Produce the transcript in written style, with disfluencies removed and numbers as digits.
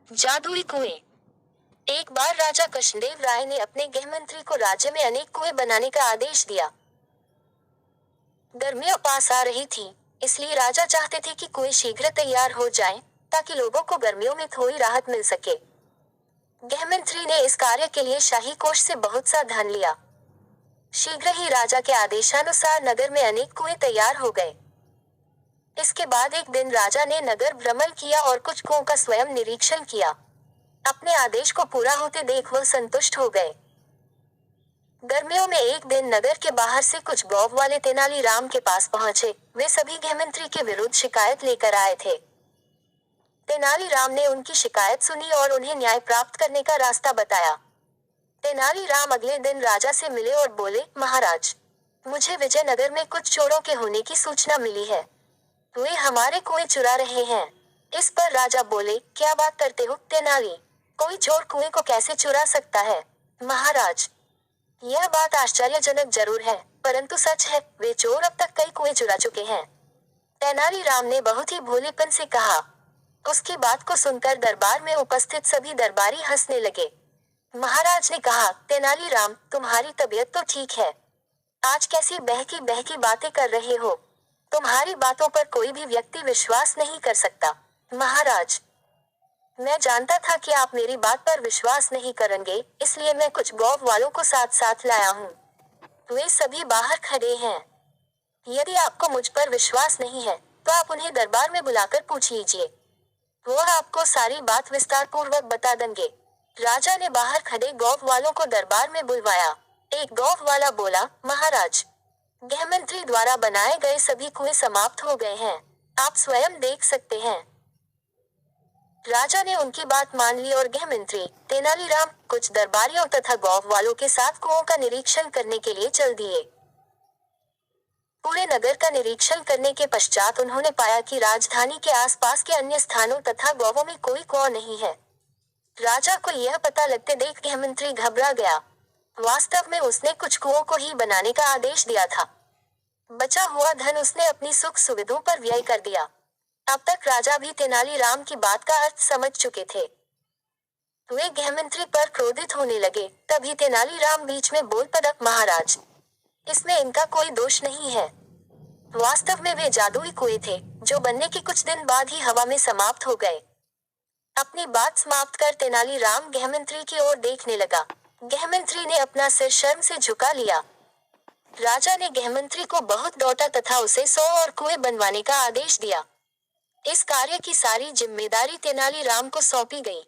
जादुई कुएं। एक बार राजा कृष्णदेव राय ने अपने गृहमंत्री को राज्य में अनेक कुएं बनाने का आदेश दिया। गर्मियां पास आ रही थी, इसलिए राजा चाहते थे कि कुएं शीघ्र तैयार हो जाएं, ताकि लोगों को गर्मियों में थोड़ी राहत मिल सके। गृहमंत्री ने इस कार्य के लिए शाही कोष से बहुत सा धन लिया। शीघ्र ही राजा के आदेशानुसार नगर में अनेक कुएं तैयार हो गए। इसके बाद एक दिन राजा ने नगर भ्रमण किया और कुछ कुओं का स्वयं निरीक्षण किया। अपने आदेश को पूरा होते देख वह संतुष्ट हो गए। गर्मियों में एक दिन नगर के बाहर से कुछ गौव वाले तेनालीराम के पास पहुंचे। वे सभी गृहमंत्री के विरुद्ध शिकायत लेकर आए थे। तेनालीराम ने उनकी शिकायत सुनी और उन्हें न्याय प्राप्त करने का रास्ता बताया। तेनालीराम अगले दिन राजा से मिले और बोले, महाराज, मुझे विजयनगर में कुछ चोरों के होने की सूचना मिली है। वे हमारे कुएं चुरा रहे हैं। इस पर राजा बोले, क्या बात करते हो तेनाली? कोई चोर कुएं को कैसे चुरा सकता है? महाराज, यह बात आश्चर्यजनक जरूर है, परंतु सच है, वे चोर अब तक कई कुएं चुरा चुके हैं। तेनालीराम ने बहुत ही भोलेपन से कहा। उसकी बात को सुनकर दरबार में उपस्थित सभी दरबारी हंसने लगे। महाराज ने कहा, तेनालीराम, तुम्हारी तबीयत तो ठीक है। आज कैसी बहकी बहकी बातें कर रहे हो? तुम्हारी बातों पर कोई भी व्यक्ति विश्वास नहीं कर सकता। महाराज, मैं जानता था कि आप मेरी बात पर विश्वास नहीं करेंगे, इसलिए मैं कुछ गौव वालों को साथ साथ लाया हूँ। वे सभी बाहर खड़े हैं। यदि आपको मुझ पर विश्वास नहीं है, तो आप उन्हें दरबार में बुलाकर पूछ लीजिए। वह आपको सारी बात विस्तार पूर्वक बता देंगे। राजा ने बाहर खड़े गौव वालों को दरबार में बुलवाया। एक गौव वाला बोला, महाराज, गृहमंत्री द्वारा बनाए गए सभी कुएं समाप्त हो गए हैं। आप स्वयं देख सकते हैं। राजा ने उनकी बात मान ली और गृहमंत्री तेनालीराम कुछ दरबारियों तथा गौव वालों के साथ कुओं का निरीक्षण करने के लिए चल दिए। पूरे नगर का निरीक्षण करने के पश्चात उन्होंने पाया कि राजधानी के आसपास के अन्य स्थानों तथा गांवों में कोई कुआं नहीं है। राजा को यह पता लगते देख गृहमंत्री घबरा गया। वास्तव में उसने कुछ कुओं को ही बनाने का आदेश दिया था। बचा हुआ धन उसने अपनी सुख सुविधाओं पर व्यय कर दिया। अब तक राजा भी तेनालीराम की बात का अर्थ समझ चुके थे। वे गृहमंत्री पर क्रोधित होने लगे। तभी तेनालीराम बीच में बोल पड़ा, महाराज, इसमें इनका कोई दोष नहीं है। वास्तव में वे जादुई कुएं थे, जो बनने के कुछ दिन बाद ही हवा में समाप्त हो गए। अपनी बात समाप्त कर तेनालीराम गृहमंत्री की ओर देखने लगा। गृहमंत्री ने अपना सिर शर्म से झुका लिया। राजा ने गृहमंत्री को बहुत डांटा तथा उसे 100 और कुएं बनवाने का आदेश दिया। इस कार्य की सारी जिम्मेदारी तेनालीराम को सौंपी गई।